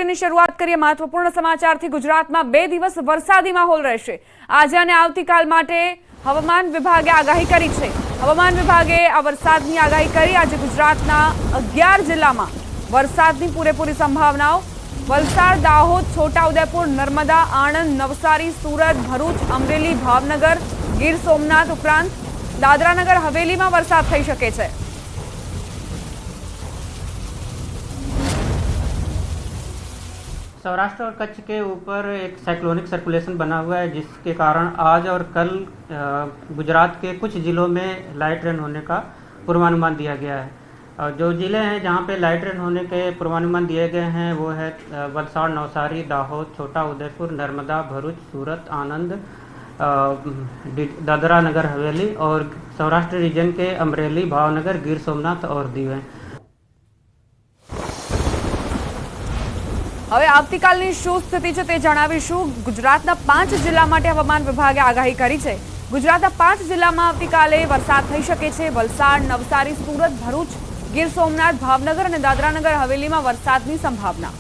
બુલેટિનની શરૂઆત કરીએ મહત્વપૂર્ણ સમાચારથી। ગુજરાતમાં 2 દિવસ વરસાદી માહોલ રહેશે। આજે અને આવતીકાલ માટે હવામાન વિભાગે આગાહી કરી છે। હવામાન વિભાગે આ વરસાદની આગાહી કરી। આજે ગુજરાતના 11 જિલ્લામાં વરસાદની પૂરેપૂરી સંભાવનાઓ। વલસાડ, દાહોદ, છોટાઉદેપુર, નર્મદા, આણંદ, નવસારી, સુરત, ભરૂચ, અમરેલી, ભાવનગર, ગીર સોમનાથ ઉપરાંત દાદરાનગર હવેલીમાં વરસાદ થઈ શકે છે। सौराष्ट्र और कच्छ के ऊपर एक साइक्लोनिक सर्कुलेशन बना हुआ है, जिसके कारण आज और कल गुजरात के कुछ ज़िलों में लाइट रेन होने का पूर्वानुमान दिया गया है। और जो ज़िले हैं जहां पे लाइट रेन होने के पूर्वानुमान दिए गए हैं वो है वलसाड़, नवसारी, दाहोद, छोटा उदयपुर, नर्मदा, भरूच, सूरत, आनंद, दादरा नगर हवेली और सौराष्ट्र रीजन के अमरेली, भावनगर, गिर सोमनाथ और दीव हैं। હવે આવતીકાલની શું સ્થિતિ છે તે જણાવીશું। ગુજરાતના 5 જિલ્લા માટે હવામાન વિભાગે આગાહી કરી છે। ગુજરાતના 5 જિલ્લામાં આવતીકાલે વરસાદ થઈ શકે છે। વલસાડ, નવસારી, સુરત, ભરૂચ, ગીર સોમનાથ, ભાવનગર અને દાદરાનગર હવેલીમાં વરસાદની સંભાવના।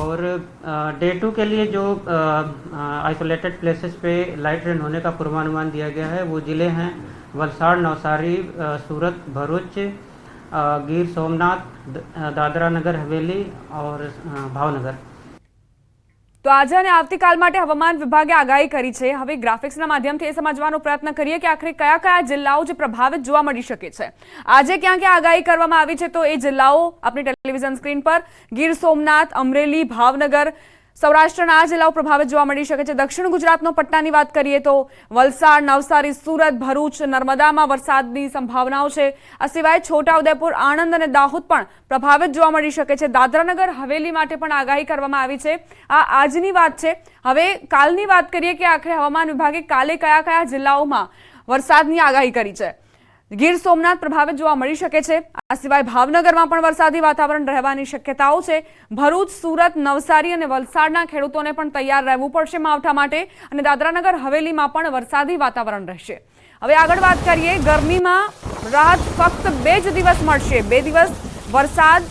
और डे 2 के लिए जो आइसोलेटेड प्लेसेस पे लाइट रेन होने का पूर्वानुमान दिया गया है वो ज़िले हैं वलसाड़, नवसारी, सूरत, भरूच, गीर सोमनाथ, दादरा नगर हवेली और भावनगर। તો આજે અને આવતીકાલ માટે હવામાન વિભાગે આગાહી કરી છે। હવે ગ્રાફિક્સના માધ્યમથી એ સમજવાનો પ્રયત્ન કરીએ કે આખરે કયા કયા જિલ્લાઓ જે પ્રભાવિત જોવા મળી શકે છે। આજે ક્યાં ક્યાં આગાહી કરવામાં આવી છે તો એ જિલ્લાઓ આપણી ટેલિવિઝન સ્ક્રીન પર ગીર સોમનાથ, અમરેલી, ભાવનગર, સૌરાષ્ટ્રના આ જિલ્લાઓ પ્રભાવિત જોવા મળી શકે છે। દક્ષિણ ગુજરાતનો પટ્ટાની વાત કરીએ તો વલસાડ, નવસારી, સુરત, ભરૂચ, નર્મદામાં વરસાદની સંભાવનાઓ છે। આ સિવાય છોટાઉદેપુર, આણંદ અને દાહોદ પણ પ્રભાવિત જોવા મળી શકે છે। દાદરાનગર હવેલી માટે પણ આગાહી કરવામાં આવી છે। આ આજની વાત છે। હવે કાલની વાત કરીએ કે આખરે હવામાન વિભાગે કાલે કયા કયા જિલ્લાઓમાં વરસાદની આગાહી કરી છે। ગીર સોમનાથ પ્રભાવિત જોવા મળી શકે છે। આ સિવાય ભાવનગરમાં પણ વરસાદી વાતાવરણ રહેવાની શક્યતાઓ છે। ભરૂચ, સુરત, નવસારી અને વલસાડના ખેડૂતોને પણ તૈયાર રહેવું પડશે માવઠા માટે અને દાદરાનગર હવેલીમાં પણ વરસાદી વાતાવરણ રહેશે। હવે આગળ વાત કરીએ, ગરમીમાં રાહત ફક્ત 2 જ દિવસ મળશે। 2 દિવસ વરસાદ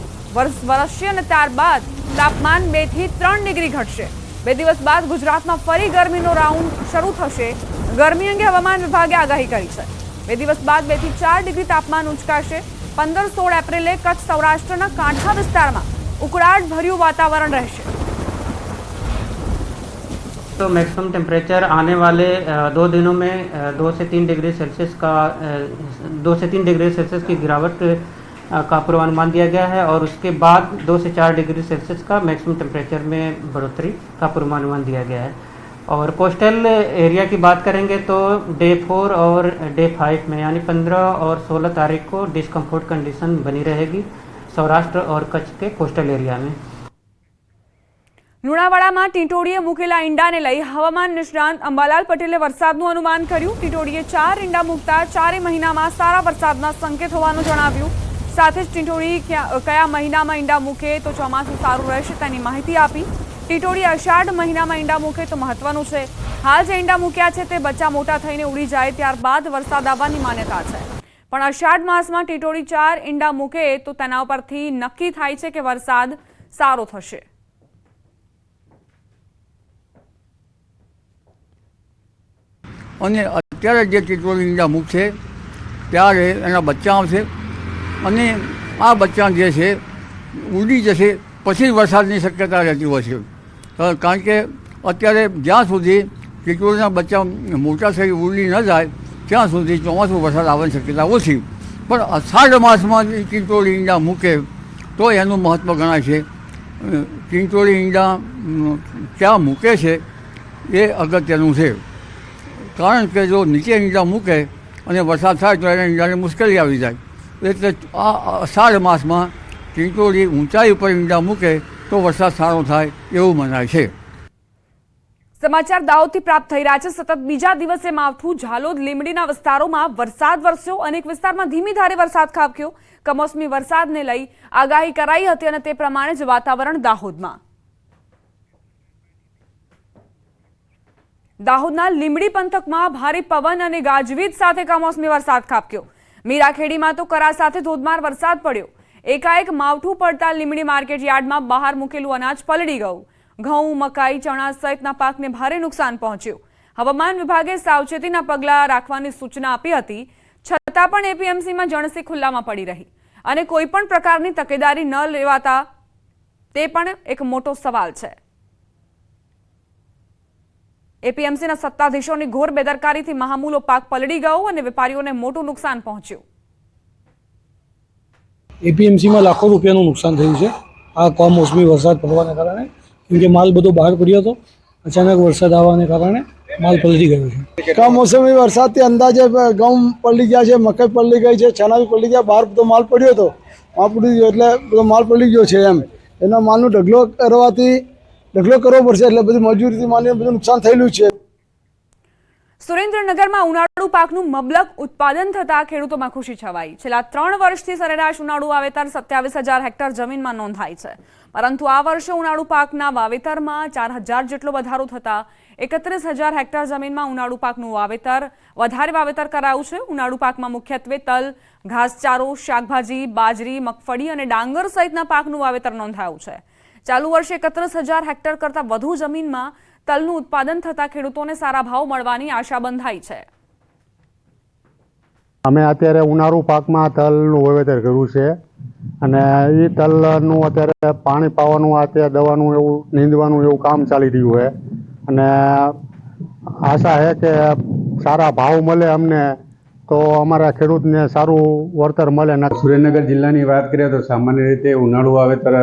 વરસશે અને ત્યારબાદ તાપમાન 2 થી 3 ડિગ્રી ઘટશે। 2 દિવસ બાદ ગુજરાતમાં ફરી ગરમીનો રાઉન્ડ શરૂ થશે। ગરમી અંગે હવામાન વિભાગે આગાહી કરી છે। 2 દિવસ બાદ 2 થી 4 ડિગ્રી તાપમાન ઉંચકાશે। 15-16 એપ્રિલે કચ્છ સૌરાષ્ટ્રના કાંઠા વિસ્તારમાં ઉકળાટ ભર્યું વાતાવરણ રહેશે। तो मैक्सिमम टेम्परेचर आने वाले 2 दिनों में 2 से 3 डिग्री सेल्सियस की गिरावट का पूर्वानुमान दिया गया है और उसके बाद 2 से 4 डिग्री सेल्सियस का मैक्सिमम टेम्परेचर में बढ़ोतरी का पूर्वानुमान दिया गया है। और कोस्टल एरिया की बात करेंगे तो डे 4 और डे 5 में यानी 15 और 16 तारीख को डिस्कम्फर्ट कंडीशन बनी रहेगी सौराष्ट्र और कच्छ के कोस्टल एरिया में। લુણાવાડામાં ટીટોડીએ મૂકેલા ઈંડાને લઈ હવામાન નિષ્ણાંત અંબાલાલ પટેલે વરસાદનું અનુમાન કર્યું। ટીટોડીએ 4 ઈંડા મૂકતા 4 મહિનામાં સારા વરસાદના સંકેત હોવાનું જણાવ્યું। સાથે જ ટીટોડી કયા મહિનામાં ઈંડા મૂકે તો ચોમાસું સારું રહેશે તેની માહિતી આપી। ટીટોડી અષાઢ મહિનામાં ઈંડા મૂકે તો મહત્વનું છે। હાલ જે ઈંડા મૂક્યા છે તે બચ્ચા મોટા થઈને ઉડી જાય ત્યારબાદ વરસાદ આવવાની માન્યતા છે। પણ અષાઢ માસમાં ટીટોડી 4 ઈંડા મૂકે તો તેના ઉપરથી નક્કી થાય છે કે વરસાદ સારો થશે। અને અત્યારે જે ટીટોડી ઈંડા મૂકશે ત્યારે એના બચ્ચા આવશે અને આ બચ્ચા જે છે ઉડી જશે પછી વરસાદની શક્યતા રહેતી હોય છે। કારણ કે અત્યારે જ્યાં સુધી ટીટોડીના બચ્ચા મોટા થઈ ઉડી ન જાય ત્યાં સુધી ચોમાસું વરસાદ આવવાની શક્યતા ઓછી। પણ અષાઢ માસમાં ટીટોડી ઈંડા મૂકે તો એનું મહત્ત્વ ગણાય છે। ટીટોડી ઈંડા ક્યાં મૂકે છે એ અગત્યનું છે। કારણ કે જો નીચે ઈંડા મૂકે અને વરસાદ થાય તો એને ઈંડાને મુશ્કેલી આવી જાય। એટલે આ અષાઢ માસમાં ટીટોડી ઊંચાઈ ઉપર ઈંડા મૂકે તો વરસાદ સારો થાય એવું મનાય છે। સમાચાર દાહોદથી પ્રાપ્ત થઈ રહ્યા છે। સતત બીજા દિવસે માવઠું ઝાલોદ, લીંબડીના વિસ્તારોમાં વરસાદ વરસ્યો। અનેક વિસ્તારમાં ધીમી ધારે વરસાદ ખાબક્યો। કમોસમી વરસાદને લઈ આગાહી કરાઈ હતી અને તે પ્રમાણે જ વાતાવરણ દાહોદમાં। દાહોદના લીંબડી પંથકમાં ભારે પવન અને ગાજવીજ સાથે કમોસમી વરસાદ ખાબક્યો। મીરાખેડીમાં તો કરા સાથે ધોધમાર વરસાદ પડ્યો। એકાએક માવઠું પડતા લીંબડી માર્કેટ યાર્ડમાં બહાર મૂકેલું અનાજ પલળી ગયું. ઘઉં, મકાઈ, ચણા સહિતના પાકને ભારે નુકસાન પહોંચ્યું. હવામાન વિભાગે સાવચેતીના પગલાં રાખવાની સૂચના આપી હતી, છતાં પણ એપીએમસીમાં જણસી ખુલ્લામાં પડી રહી અને કોઈ પણ પ્રકારની તકેદારી ન લેવાતા તે પણ એક મોટો સવાલ છે. એપીએમસીના સત્તાધીશોની ઘોર બેદરકારીથી મહામૂલો પાક પલળી ગયો અને વેપારીઓને મોટું નુકસાન પહોંચ્યું. એપીએમસીમાં લાખો રૂપિયાનું નુકસાન થયું છે આ કમોસમી વરસાદ પડવાને કારણે, કેમ કે માલ બધો બહાર પડ્યો હતો. અચાનક વરસાદ આવવાને કારણે માલ પલળી ગયો છે. કમોસમી વરસાદથી અંદાજે ઘઉં પલળી ગયા છે, મકાઈ પલળી ગઈ છે, ચણા બી પલળી ગયા. બહાર બધો માલ પડ્યો હતો, એટલે બધો માલ પલળી ગયો છે. એના માલનો ઢગલો કરવો પડશે, એટલે બધી મજૂરીથી માલને બધું નુકસાન થયેલું છે. સુરેન્દ્રનગરમાં ઉનાળુ પાકનું મબલક ઉત્પાદન થતા ખેડૂતોમાં ખુશી છવાઈ. છેલ્લા 3 વર્ષથી સરેરાશ ઉનાળુ વાવેતર 27,000 હેક્ટર જમીનમાં નોંધાય છે, પરંતુ આ વર્ષે ઉનાળુ પાકના વાવેતરમાં 4,000 જેટલો વધારો થતા 31,000 હેક્ટર જમીનમાં ઉનાળુ પાકનું વધારે વાવેતર કરાયું છે. ઉનાળુ પાકમાં મુખ્યત્વે તલ, ઘાસચારો, શાકભાજી, બાજરી, મગફળી અને ડાંગર સહિતના પાકનું વાવેતર નોંધાયું છે. ચાલુ વર્ષે 31,000 હેક્ટર કરતાં વધુ જમીનમાં તલનું ઉત્પાદન થતા ખેડૂતોને સારા ભાવ મળવાની આશા બંધાઈ છે. અમે અત્યારે ઉનાળુ પાકમાં તલનું વાવેતર કર્યું છે અને એ તલનું અત્યારે પાણી પાવાનું, અત્યારે દવાનું એવું નીંદવાનું એવું કામ ચાલી રહ્યું છે અને આશા છે કે સારા ભાવ મળે અમને, તો અમારા ખેડૂતને સારું વળતર મળે. સુરેન્દ્રનગર જિલ્લાની વાત કરીએ તો સામાન્ય રીતે ઉનાળુ વાવેતર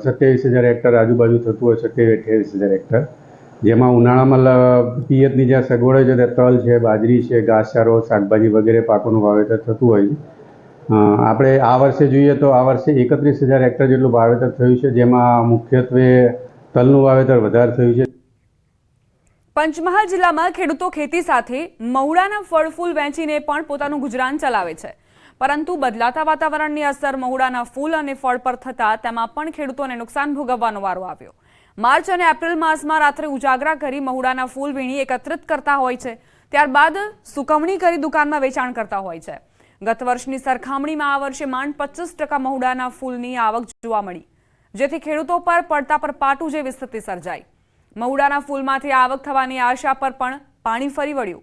27,000 હેક્ટર આજુબાજુ થતું હોય, 27,000-28,000 હેક્ટર, જેમાં ઉનાળામાં પિયતની જ્યાં સગવડ હોય છે તે તલ છે, બાજરી છે, ઘાસચારો, શાકભાજી વગેરે પાકોનું વાવેતર થતું હોય છે. આપણે આ વર્ષે જોઈએ તો આ વર્ષે 31,000 હેક્ટર જેટલું વાવેતર થયું છે, જેમાં મુખ્યત્વે તલનું વાવેતર વધારે થયું છે. પંચમહાલ જિલ્લામાં ખેડૂતો ખેતી સાથે મહુડાના ફળ ફૂલ વેચીને પણ પોતાનું ગુજરાન ચલાવે છે, પરંતુ બદલાતા વાતાવરણની અસર મહુડાના ફૂલ અને ફળ પર થતા તેમાં પણ ખેડૂતોને નુકસાન ભોગવવાનો વારો આવ્યો. માર્ચ અને એપ્રિલ માસમાં રાત્રે ઉજાગરા કરી મહુડાના ફૂલ વીણી એકત્રિત કરતા હોય છે, ત્યારબાદ સુકવણી કરી દુકાનમાં વેચાણ કરતા હોય છે. ગત વર્ષની સરખામણીમાં આ વર્ષે માંડ 25% મહુડાના ફૂલની આવક જોવા મળી, જેથી ખેડૂતો પર પડતા પર પાટું જેવી સ્થિતિ સર્જાઈ. મહુડાના ફૂલમાંથી આવક થવાની આશા પર પણ પાણી ફરી વળ્યું.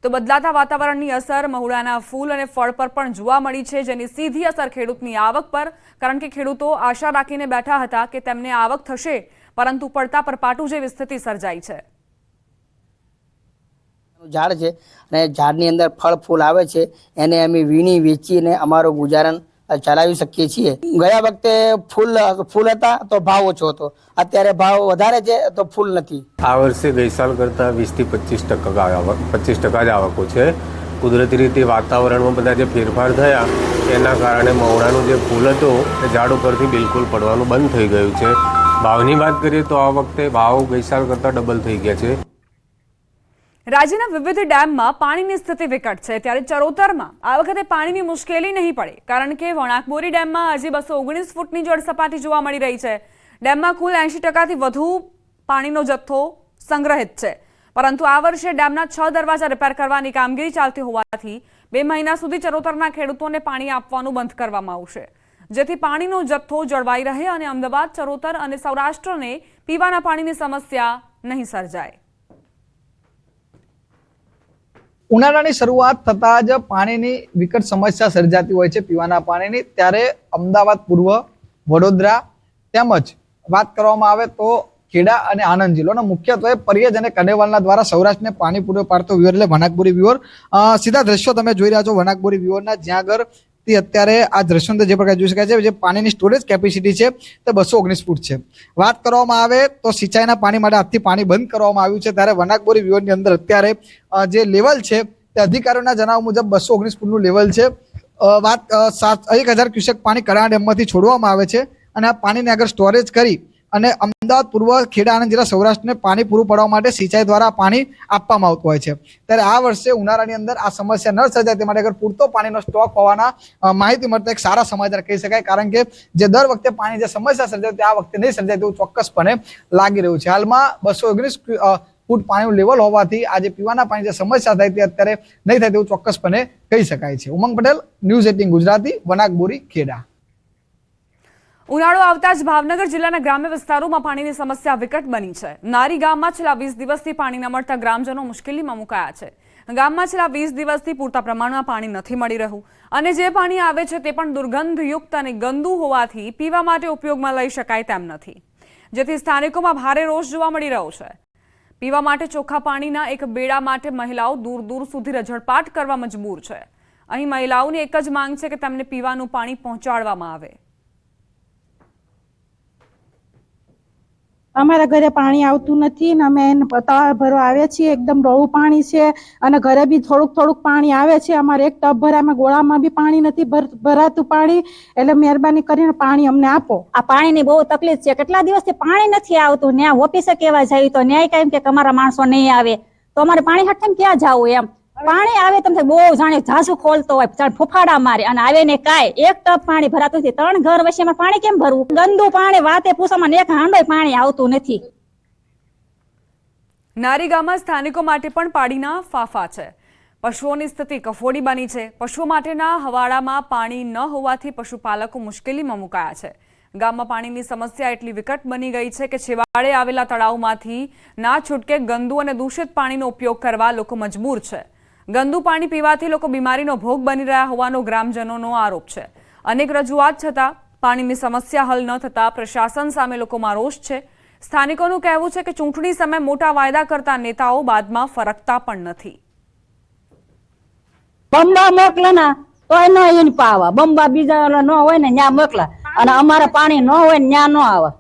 તો બદલાતા વાતાવરણની અસર મહુડાના ફૂલ અને ફળ પર પણ જોવા મળી છે, જેની સીધી અસર ખેડૂતની આવક પર, કારણ કે ખેડૂતો આશા રાખીને બેઠા હતા કે તેમને આવક થશે, પરંતુ પડતા પર પાટું જેવી સ્થિતિ સર્જાઈ છે. ઝાડ છે અને ઝાડની અંદર ફળ ફૂલ આવે છે, એને અમે વીણી વેચીને અમારું ગુજારણ ચલાવી શકીએ છીએ. ગયા વખતે ફૂલ હતા તો ભાવ ઓછો હતો, અત્યારે ભાવ વધારે છે તો ફૂલ નથી. આ વર્ષે ગઈ સાલ કરતાં 20-25% જ આવકો છે. કુદરતી રીતે વાતાવરણમાં બધા જે ફેરફાર થયા એના કારણે મહુડાનું જે ફૂલ હતું એ ઝાડ ઉપરથી બિલકુલ પડવાનું બંધ થઈ ગયું છે. ભાવની વાત કરીએ તો આ વખતે ભાવ ગઈ સાલ કરતાં ડબલ થઈ ગયા છે. રાજ્યના વિવિધ ડેમમાં પાણીની સ્થિતિ વિકટ છે, ત્યારે ચરોતરમાં આ વખતે પાણીની મુશ્કેલી નહીં પડે, કારણ કે વણાકબોરી ડેમમાં હજી 219 ફૂટની જળ સપાટી જોવા મળી રહી છે. ડેમમાં કુલ 80%થી વધુ પાણીનો જથ્થો સંગ્રહિત છે, પરંતુ આ વર્ષે ડેમના 6 દરવાજા રિપેર કરવાની કામગીરી ચાલતી હોવાથી 2 મહિના સુધી ચરોતરના ખેડૂતોને પાણી આપવાનું બંધ કરવામાં આવશે, જેથી પાણીનો જથ્થો જળવાઈ રહે અને અમદાવાદ, ચરોતર અને સૌરાષ્ટ્રને પીવાના પાણીની સમસ્યા નહીં સર્જાય. ઉનાળાની શરૂઆત થતાં જ પાણીની વિકટ સમસ્યા સર્જાતી હોય છે પીવાના પાણીની. ત્યારે અમદાવાદ પૂર્વ, વડોદરા તેમજ વાત કરવામાં આવે તો ખેડા અને આણંદ જિલ્લાનો મુખ્યત્વે પરિયજ અને કનેવાલના દ્વારા સૌરાષ્ટ્રને પાણી પૂરું પાડતો વિવર એટલે વણાકબોરી વિવર. સીધા દ્રશ્યો તમે જોઈ રહ્યા છો વણાકબોરી વિવરના, જ્યાં આગળ અત્યારે આ દ્રશ્યો જે પ્રકાર જોઈ શકાય છે, જે પાણીની સ્ટોરેજ કેપેસિટી છે તે 219 ફૂટ છે. વાત કરવામાં આવે તો સિંચાઈના પાણી માટે આજથી પાણી બંધ કરવામાં આવ્યું છે, ત્યારે વણાકબોરી વિવરની અંદર અત્યારે જે લેવલ છે તે અધિકારીઓના જણાવ્યા મુજબ 219 ફૂટનું લેવલ છે. વાત 1,000 ક્યુસેક પાણી કડાણા ડેમમાંથી છોડવામાં આવે છે અને આ પાણીને આગળ સ્ટોરેજ કરી અને અમદાવાદ પૂર્વ, ખેડા, આણંદ જિલ્લા સૌરાષ્ટ્રને પાણી પૂરું પાડવા માટે સિંચાઈ દ્વારા પાણી આપવામાં આવતું હોય છે. ત્યારે આ વર્ષે ઉનાળાની અંદર આ સમસ્યા ન સર્જાય તે માટે પૂરતો પાણીનો સ્ટોક હોવાના માહિતી મળતા એક સારા સમાચાર કહી શકાય, કારણ કે જે દર વખતે પાણી જે સમસ્યા સર્જાય તે આ વખતે નહીં સર્જાય તેવું ચોક્કસપણે લાગી રહ્યું છે. હાલમાં 219 ફૂટ પાણીનું લેવલ હોવાથી આજે પીવાના પાણી જે સમસ્યા થાય તે અત્યારે નહીં થાય તેવું ચોક્કસપણે કહી શકાય છે. ઉમંગ પટેલ, ન્યૂઝ 18 ગુજરાતી, વનાકબોરી, ખેડા. ઉનાળો આવતા જ ભાવનગર જિલ્લાના ગ્રામ્ય વિસ્તારોમાં પાણીની સમસ્યા વિકટ બની છે. નારી ગામમાં છેલ્લા 20 દિવસથી પાણી ન મળતા ગ્રામજનો મુશ્કેલીમાં મુકાયા છે. ગામમાં છેલ્લા 20 દિવસથી પૂરતા પ્રમાણમાં પાણી નથી મળી રહ્યું અને જે પાણી આવે છે તે પણ દુર્ગંધયુક્ત અને ગંદુ હોવાથી પીવા માટે ઉપયોગમાં લઈ શકાય તેમ નથી, જેથી સ્થાનિકોમાં ભારે રોષ જોવા મળી રહ્યો છે. પીવા માટે ચોખ્ખા પાણીના એક બેડા માટે મહિલાઓ દૂર દૂર સુધી રઝળપાટ કરવા મજબૂર છે. અહીં મહિલાઓની એક જ માંગ છે કે તેમને પીવાનું પાણી પહોંચાડવામાં આવે. અમારા ઘરે પાણી આવતું નથી ને અમે તળાવ ભરવા આવ્યા છીએ. એકદમ ડોળું પાણી છે અને ઘરે બી થોડુંક પાણી આવે છે. અમારે એક ટબ ભરામાં ગોળામાં બી પાણી નથી ભરાતું પાણી. એટલે મહેરબાની કરીને પાણી અમને આપો. આ પાણીની બહુ તકલીફ છે. કેટલા દિવસથી પાણી નથી આવતું. ન્યા ઓફિસે કેવા જાય તો ન્યાય કાયમ કે અમારા માણસો નહીં આવે તો અમારે પાણી હાટે ક્યાં જવું એમ. પાણી આવે તમને બહુ જાણે ઝાસુ ખોલતો હોય, ફૂફાડા મારે અને આવે ને કાંઈ. એક ટબ પાણી ભરાતું નથી. 3 ઘર વચ્ચે પાણી કેમ ભરવું? ગંદુ પાણી વાતે પૂછવામાં એક હાંડોય પાણી આવતું નથી. નારી ગામમાં સ્થાનિકો માટે પણ પાણીના ફાફા છે. પશુઓની સ્થિતિ કફોડી બની છે. પશુઓ માટેના હવાડામાં પાણી ન હોવાથી પશુપાલકો મુશ્કેલીમાં મુકાયા છે. ગામમાં પાણીની સમસ્યા એટલી વિકટ બની ગઈ છે કે છેવાડે આવેલા તળાવમાંથી ના છૂટકે ગંદુ અને દૂષિત પાણીનો ઉપયોગ કરવા લોકો મજબૂર છે. ગંદુ પાણી પીવાથી લોકો બીમારીનો ભોગ બની રહ્યા હોવાનો ગ્રામજનોનો આરોપ છે. અનેક રજૂઆત છતાં પાણીની સમસ્યા હલ ન થતા પ્રશાસન સામે લોકોમાં રોષ છે. સ્થાનિકોનું કહેવું છે કે ચૂંટણી સમયે મોટા વાયદા કરતા નેતાઓ બાદમાં ફરકતા પણ નથી. બંબા મોકલે ને તો એને પાવા, બંબા બીજા ન હોય ને ન્યા મોકલા અને અમારે પાણી ન હોય ને ન્યા ન આવે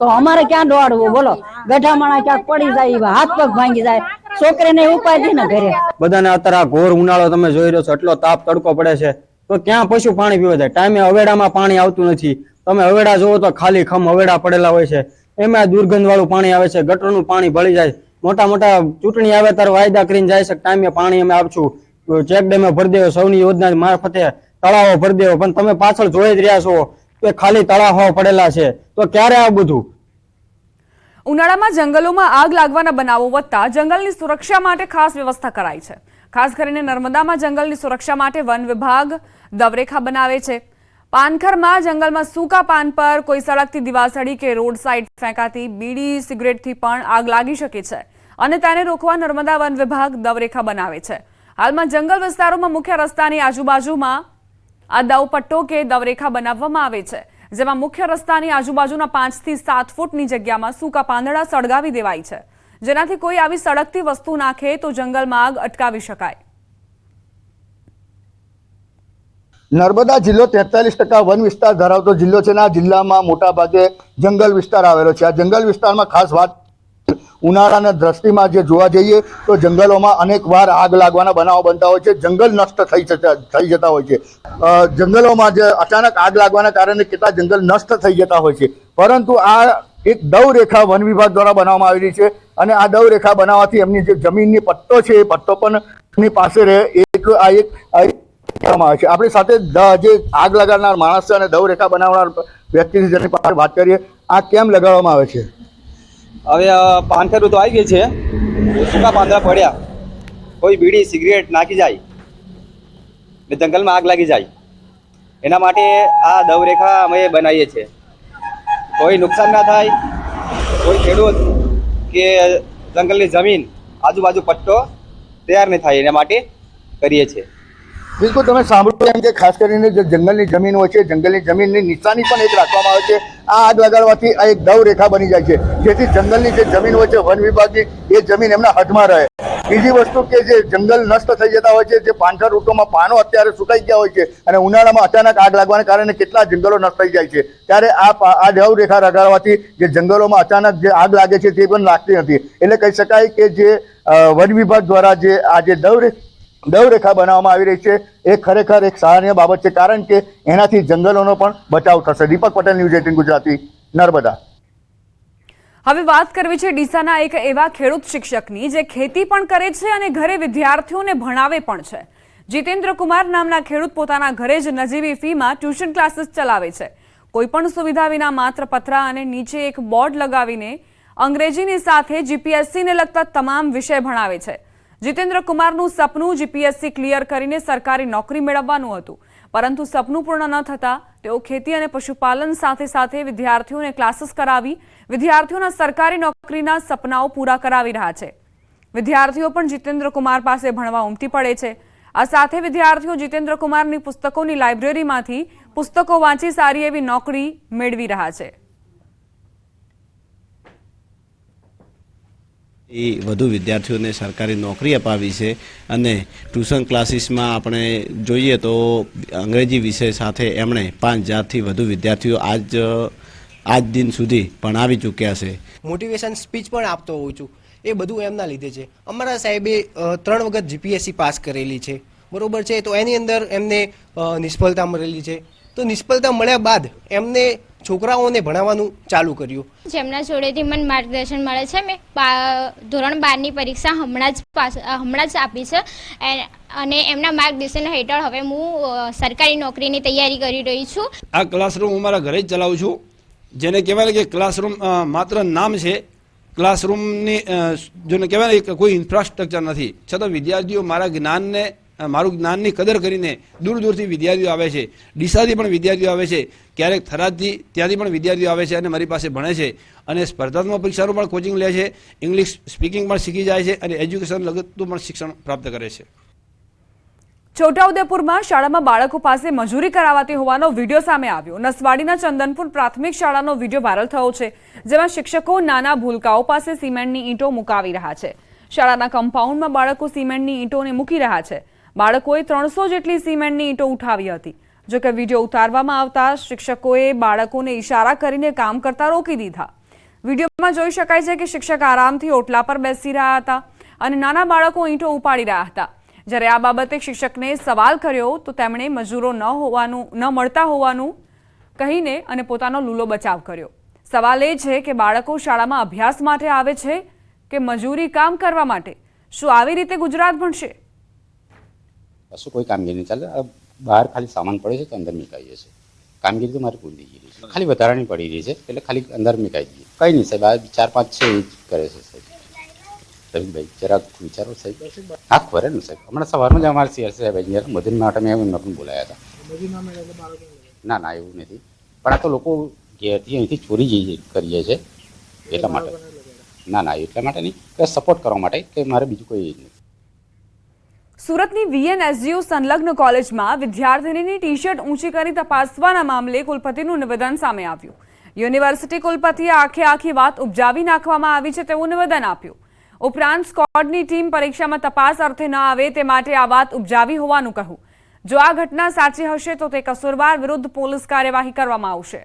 તો અમારે ક્યાં દોડવું બોલો? ગઢા માણા ક્યાંક પડી જાય, હાથ પગ ભાંગી જાય, છોકરીને ઉપાડી ને ઘરે. બધાને અત્યારે આ ઘોર ઉનાળો તમે જોઈ રહ્યો છો, એટલો તાપ તડકો પડે છે તો ક્યાં પશુ પાણી પીવા જાય? ટાઈમે હવેડામાં પાણી આવતું નથી. તમે હવેડા જોવો તો ખાલી ખમ હવેડા પડેલા હોય છે. એમાં દુર્ગંધ વાળું પાણી આવે છે. ગટરનું પાણી ભળી જાય. મોટા મોટા ચૂંટણી આવે ત્યારે વાયદા કરીને જાય છે ટાઈમે પાણી અમે આપશું, ચેક ડેમે ભરી દેવો, સૌની યોજના મારફતે તળાવો ભરી દેવો, પણ તમે પાછળ જોઈ જ રહ્યા છો કે ખાલી તળાવો પડેલા છે. તો ક્યારે આ બધું? ઉનાળામાં જંગલોમાં આગ લાગવાના બનાવો વધતા જંગલની સુરક્ષા માટે ખાસ વ્યવસ્થા કરાઈ છે. ખાસ કરીને નર્મદામાં જંગલની સુરક્ષા માટે વન વિભાગ દવરેખા બનાવે છે. પાનખરમાં જંગલમાં સૂકા પાન પર કોઈ સળગતી દિવાસળી કે રોડ સાઇડ ફેંકાતી બીડી સિગરેટથી પણ આગ લાગી શકે છે અને તેને રોકવા નર્મદા વન વિભાગ દવરેખા બનાવે છે. હાલમાં જંગલ વિસ્તારોમાં મુખ્ય રસ્તાની આજુબાજુમાં આ દવપટ્ટો કે દવરેખા બનાવવામાં આવે છે, જેમાં મુખ્ય રસ્તાની આજુબાજુના 5 થી 7 ફૂટની જગ્યામાં સૂકા પાંદડા સળગાવી દેવાય છે, જેનાથી કોઈ આવી સળગતી વસ્તુ નાખે તો જંગલમાં આગ અટકાવી શકાય. નર્મદા જિલ્લો 43% વન વિસ્તાર ધરાવતો જિલ્લો છે. આ જિલ્લામાં મોટા ભાગે જંગલ વિસ્તાર આવેલો છે. આ જંગલ વિસ્તારમાં ખાસ વાત ઉનાળાના દ્રષ્ટિમાં જે જોવા જઈએ તો જંગલોમાં અનેક વાર આગ લાગવાના બનાવો બનતા હોય છે. જંગલ નષ્ટ થઈ જતા હોય છે. જંગલોમાં જે અચાનક આગ લાગવાના કારણે કેટલા જંગલ નષ્ટ થઈ જતા હોય છે. પરંતુ આ એક દવરેખા વન વિભાગ દ્વારા બનાવવામાં આવેલી છે અને આ દવરેખા બનાવવાથી એમની જે જમીનની પટ્ટો છે એ પટ્ટો પણ એમની પાસે રહે. આવે છે. આપણી સાથે જે આગ લગાડનાર માણસ છે અને દવરેખા બનાવનાર વ્યક્તિની જેની પાસે વાત કરીએ, આ કેમ લગાડવામાં આવે છે? હવે પાનખર તો આવી ગઈ છે. સૂકા પાંદડા પડ્યા, કોઈ બીડી સિગરેટ નાખી જાય ને જંગલમાં આગ લાગી જાય, એના માટે આ દવરેખા અમે બનાવીએ છીએ. કોઈ નુકસાન ના થાય, કોઈ ખેડૂત કે જંગલની જમીન આજુબાજુ પટ્ટો તૈયાર નહીં થાય એના માટે કરીએ છીએ. બિલકુલ, તમે સાંભળ્યું એમ કે ખાસ કરીને જે જંગલની જમીન હોય છે, જંગલની જમીનની નિશાની પણ એક રાખવામાં આવે છે. આ આગ લગાડવાથી આ એક દવરેખા બની જાય છે, જેથી જંગલની જે જમીન હોય છે વન વિભાગની, એ જમીન એમના હદમાં રહે. બીજી વસ્તુ કે જે જંગલ નષ્ટ થઈ જતા હોય છે, જે પાનખર ઋતુમાં પાનો અત્યારે સુકાઈ ગયા હોય છે અને ઉનાળામાં અચાનક આગ લાગવાને કારણે કેટલા જંગલો નષ્ટ થઈ જાય છે, ત્યારે આ દવરેખા લગાડવાથી જે જંગલોમાં અચાનક જે આગ લાગે છે તે પણ લાગતી નથી. એટલે કહી શકાય કે જે વન વિભાગ દ્વારા જે આ જે દવરેખા બનાવવામાં આવી રહી છે એ ખરેખર એક સરાહનીય બાબત છે, કારણ કે એનાથી જંગલોનો પણ બચાવ થશે. દીપક પટેલ, ન્યૂઝ 18 ગુજરાતી, નર્મદા. હવે વાત કરવી છે ડીસાના એક એવા ખેડૂત શિક્ષકની જે ખેતી પણ કરે છે અને ઘરે વિદ્યાર્થીઓને ભણાવે પણ છે. જીતેન્દ્ર કુમાર નામના ખેડૂત પોતાના ઘરે જ નજીવી ફીમાં ટ્યુશન ક્લાસીસ ચલાવે છે. કોઈ પણ સુવિધા વિના માત્ર પતરા અને નીચે એક બોર્ડ લગાવીને અંગ્રેજીની સાથે જીપીએસસીને લગતા તમામ વિષય ભણાવે છે. જીતેન્દ્ર કુમારનું સપનું જીપીએસસી ક્લિયર કરીને સરકારી નોકરી મેળવવાનું હતું, પરંતુ સપનું પૂર્ણ ન થતા તેઓ ખેતી અને પશુપાલન સાથે સાથે વિદ્યાર્થીઓને ક્લાસીસ કરાવી વિદ્યાર્થીઓના સરકારી નોકરીના સપનાઓ પૂરા કરાવી રહ્યા છે. વિદ્યાર્થીઓ પણ જીતેન્દ્ર કુમાર પાસે ભણવા ઉમટી પડે છે. આ સાથે વિદ્યાર્થીઓ જીતેન્દ્ર કુમારની પુસ્તકોની લાઇબ્રેરીમાંથી પુસ્તકો વાંચી સારી એવી નોકરી મેળવી રહ્યા છે. એ વધુ વિદ્યાર્થીઓને સરકારી નોકરી અપાવી છે અને ટ્યુશન ક્લાસીસમાં આપણે જોઈએ તો અંગ્રેજી વિષય સાથે એમણે 5000થી વધુ વિદ્યાર્થીઓ આજ દિન સુધી ભણાવી ચૂક્યા છે. મોટિવેશન સ્પીચ પણ આપતો હોઉં છું. એ બધું એમના લીધે છે. અમારા સાહેબે 3 વખત જીપીએસસી પાસ કરેલી છે, બરોબર છે. તો એની અંદર એમને નિષ્ફળતા મળેલી છે. તો નિષ્ફળતા મળ્યા બાદ એમને છોકરાઓને ભણાવવાનું ચાલુ કર્યું. જેમના જોડેથી મને માર્ગદર્શન મળે છે. મેં ધોરણ 12ની પરીક્ષા હમણાં જ આપી છે અને એમના માર્ગદર્શન હેઠળ હવે હું સરકારી નોકરીની તૈયારી કરી રહી છું. આ ક્લાસરૂમ હું મારા ઘરે જ ચલાવું છું, જેને કહેવાય કે ક્લાસરૂમ માત્ર નામ છે. ક્લાસરૂમની જેને કહેવાય કે કોઈ ઇન્ફ્રાસ્ટ્રક્ચર નથી, છતાં વિદ્યાર્થીઓ મારું જ્ઞાનની કદર કરીને દૂર દૂરથી વિદ્યાર્થીઓ આવે છે. ડીસાથી પણ વિદ્યાર્થીઓ આવે છે, ક્યારેક થરાદથી ત્યાંથી પણ વિદ્યાર્થીઓ આવે છે અને મારી પાસે ભણે છે અને સ્પર્ધાત્મક પરીક્ષાનું પણ કોચિંગ લે છે. ઇંગ્લિશ સ્પીકિંગ પણ શીખી જાય છે અને એજ્યુકેશન લગતું પણ શિક્ષણ પ્રાપ્ત કરે છે. છોટાઉદેપુરમાં શાળામાં બાળકો પાસે મજૂરી કરાવાતી હોવાનો વિડીયો સામે આવ્યો. નસવાડીના ચંદનપુર પ્રાથમિક શાળાનો વિડીયો વાયરલ થયો છે, જેમાં શિક્ષકો નાના ભૂલકાઓ પાસે સિમેન્ટની ઈંટો મુકાવી રહ્યા છે. શાળાના કમ્પાઉન્ડમાં બાળકો સિમેન્ટની ઈંટોને મૂકી રહ્યા છે. બાળકોએ 300 જેટલી સિમેન્ટની ઈંટો ઉઠાવી હતી. જોકે વિડીયો ઉતારવામાં આવતા શિક્ષકોએ બાળકોને ઈશારા કરીને કામ કરતા રોકી દીધા. વિડીયોમાં જોઈ શકાય છે કે શિક્ષક આરામથી ઓટલા પર બેસી રહ્યા હતા અને નાના બાળકો ઈંટો ઉપાડી રહ્યા હતા. જ્યારે આ બાબતે શિક્ષકને સવાલ કર્યો તો તેમણે મજૂરો ન મળતા હોવાનું કહીને અને પોતાનો લૂલો બચાવ કર્યો. સવાલ એ છે કે બાળકો શાળામાં અભ્યાસ માટે આવે છે કે મજૂરી કામ કરવા માટે? શું આવી રીતે ગુજરાત ભણશે? કશું કોઈ કામગીરી નહીં ચાલે. બહાર ખાલી સામાન પડે છે તો અંદર મુકાઈએ છીએ. કામગીરી તો મારી પૂરી થઈ ગઈ છે. ખાલી વધારાની પડી રહી છે એટલે ખાલી અંદર મુકાઈ દઈએ. કંઈ નહીં સાહેબ, આ 4-5 છે એ જ કરે છે સાહેબ. રવિભાઈ જરાક વિચારો સાહેબ. હા ખરે ને સાહેબ, હમણાં સવારમાં જ અમારે સીઆર સાહેબ એન્જિનિયર મધુર માટે મેં એમને પણ બોલાયા હતા. ના એવું નથી, પણ આ તો લોકો ઘેરથી અહીંથી ચોરી કરીએ છે એટલા માટે. ના એટલા માટે નહીં, કે સપોર્ટ કરવા માટે, કે મારે બીજું કોઈ નથી. સુરતની વીએનએસજીયુ સંલગ્ન કોલેજમાં વિદ્યાર્થીનીની ટી-શર્ટ ઊંચી કરી તપાસવાના મામલે કુલપતિનું નિવેદન સામે આવ્યું. યુનિવર્સિટી કુલપતિએ આખી વાત ઉપજાવી નાખવામાં આવી છે તેવું નિવેદન આપ્યું. ઉપરાંત સ્કોડની ટીમ પરીક્ષામાં તપાસ અર્થે ન આવે તે માટે આ વાત ઉપજાવી હોવાનું કહ્યું. જો આ ઘટના સાચી હશે તો તે કસૂરવાર વિરુદ્ધ પોલીસ કાર્યવાહી કરવામાં આવશે.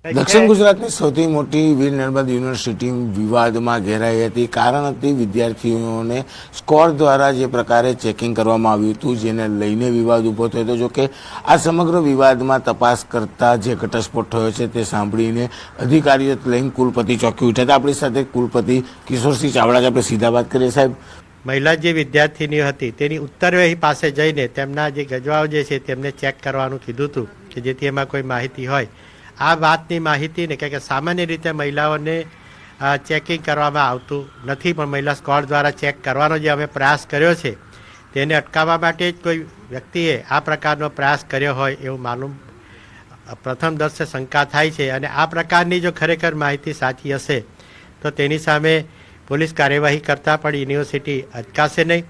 દક્ષિણ ગુજરાતની સૌથી મોટી વીર નર્મદ યુનિવર્સિટી વિવાદમાં ઘેરાઈ હતી. કારણ હતી વિદ્યાર્થીઓને સ્કોર દ્વારા જે પ્રકારે ચેકિંગ કરવામાં આવ્યું હતું, જેને લઈને વિવાદ ઊભો થયો હતો. જોકે આ સમગ્ર વિવાદમાં તપાસ કરતા જે ઘટસ્ફોટ થયો છે તે સાંભળીને અધિકારીઓ લઈને કુલપતિ ચોંકી ઉઠ્યા હતા. આપણી સાથે કુલપતિ કિશોરસિંહ ચાવડા, આપણે સીધા વાત કરીએ. સાહેબ, મહિલા જે વિદ્યાર્થીનીઓ હતી તેની ઉત્તરવહી પાસે જઈને તેમના જે ગજવાઓ જે છે તેમને ચેક કરવાનું કીધું હતું કે જેથી એમાં કોઈ માહિતી હોય. આ વાતની માહિતી ને કે સામાન્ય રીતે મહિલાઓને ચેકિંગ કરવામાં આવતું નથી, પણ મહિલા સ્કોડ દ્વારા ચેક કરવાનો જે અમે પ્રયાસ કર્યો છે તેને અટકાવવા માટે જ કોઈ વ્યક્તિએ આ પ્રકારનો પ્રયાસ કર્યો હોય એવું માલુમ પ્રથમ દર્શને શંકા થાય છે. અને આ પ્રકારની જો ખરેખર માહિતી સાચી હશે તો તેની સામે પોલીસ કાર્યવાહી કરતાં પણ યુનિવર્સિટી અટકાશે નહીં.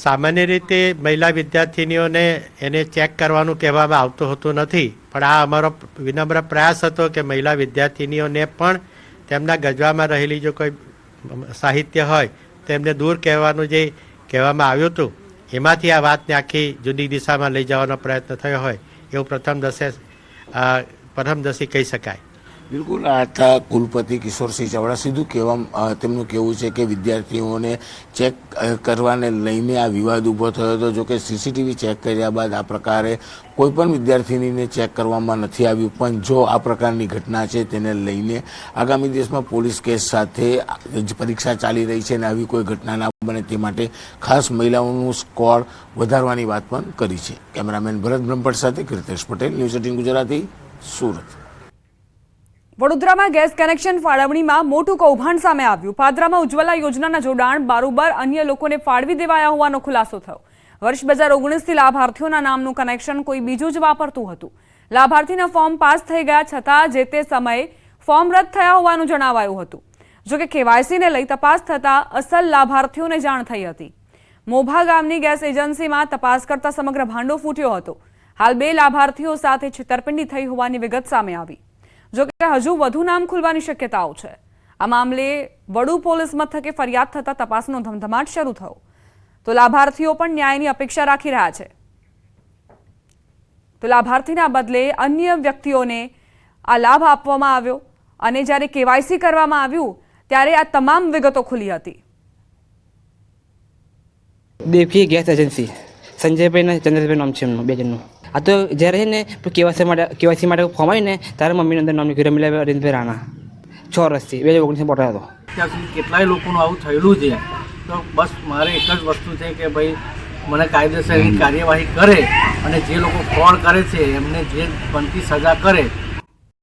સામાન્ય રીતે મહિલા વિદ્યાર્થીનીઓને એને ચેક કરવાનું કહેવામાં આવતું હોતું નથી, પણ આ અમારો વિનમ્ર પ્રયાસ હતો કે મહિલા વિદ્યાર્થીનીઓને પણ તેમના ગજવામાં રહેલી જો કોઈ સાહિત્ય હોય તો એમને દૂર કહેવાનું જે કહેવામાં આવ્યું હતું એમાંથી આ વાતને આખી જુદી દિશામાં લઈ જવાનો પ્રયત્ન થયો હોય એવું પ્રથમદર્શી કહી શકાય. બિલકુલ. આ હતા કુલપતિ કિશોરસિંહ ચાવડા. સીધું કહેવા તેમનું કહેવું છે કે વિદ્યાર્થીઓને ચેક કરવાને લઈને આ વિવાદ ઊભો થયો હતો. જોકે સીસીટીવી ચેક કર્યા બાદ આ પ્રકારે કોઈ પણ વિદ્યાર્થીનીને ચેક કરવામાં નથી આવ્યું. પણ જો આ પ્રકારની ઘટના છે તેને લઈને આગામી દિવસમાં પોલીસ કેસ સાથે પરીક્ષા ચાલી રહી છે અને આવી કોઈ ઘટના ના બને તે માટે ખાસ મહિલાઓનું સ્કોર વધારવાની વાત પણ કરી છે. કેમેરામેન ભરત બ્રહ્મભટ્ટ સાથે કીર્તેશ પટેલ, ન્યૂઝ 18 ગુજરાતી, સુરત. વડોદરામાં ગેસ કનેક્શન ફાળવણીમાં મોટું કૌભાંડ સામે આવ્યું. પાદરામાં ઉજ્જવલા યોજનાના જોડાણ બારોબાર અન્ય લોકોને ફાળવી દેવાયા હોવાનો ખુલાસો થયો. વર્ષ 2019થી લાભાર્થીઓના નામનું કનેક્શન કોઈ બીજું જ વાપરતું હતું. લાભાર્થીના ફોર્મ પાસ થઈ ગયા છતાં જે તે સમયે ફોર્મ રદ થયા હોવાનું જણાવાયું હતું. જોકે કેવાયસીને લઈ તપાસ થતાં અસલ લાભાર્થીઓને જાણ થઈ હતી. મોભા ગામની ગેસ એજન્સીમાં તપાસ કરતા સમગ્ર ભાંડો ફૂટ્યો હતો. હાલ 2 લાભાર્થીઓ સાથે છેતરપિંડી થઈ હોવાની વિગત સામે આવી. જોકે હજુ વધુ નામ ખુલવાની શક્યતાઓ છે. આ મામલે વડુ પોલીસ મથકે ફરિયાદ થતા તપાસનો ધમધમાટ શરૂ થયો. તો લાભાર્થીઓ પણ ન્યાયની અપેક્ષા રાખી રહ્યા છે. તો લાભાર્થીના બદલે અન્ય વ્યક્તિઓને આ લાભ આપવામાં આવ્યો અને જ્યારે કેવાયસી કરવામાં આવ્યું ત્યારે આ તમામ વિગતો ખુલી હતી. દેવી ગેસ એજન્સી સંજયભાઈ ને ચંદ્રભાઈ નામ છે એમનું, 2 જણનું. આ તો જ્યારે ને કેવાયસી માટે ફોર્મ આવી ને ત્યારે મમ્મીનું અંદર નામ નીકળ્યું રમીલા અરવિંદભાઈ રાણા. 6 વર્ષથી 2019 બોટાદ હતો. ત્યાં સુધી કેટલાય લોકોનું આવું થયેલું છે. તો બસ મારે એક જ વસ્તુ છે કે ભાઈ મને કાયદેસરની કાર્યવાહી કરે અને જે લોકો ફ્રોડ કરે છે એમને જે બનતી સજા કરે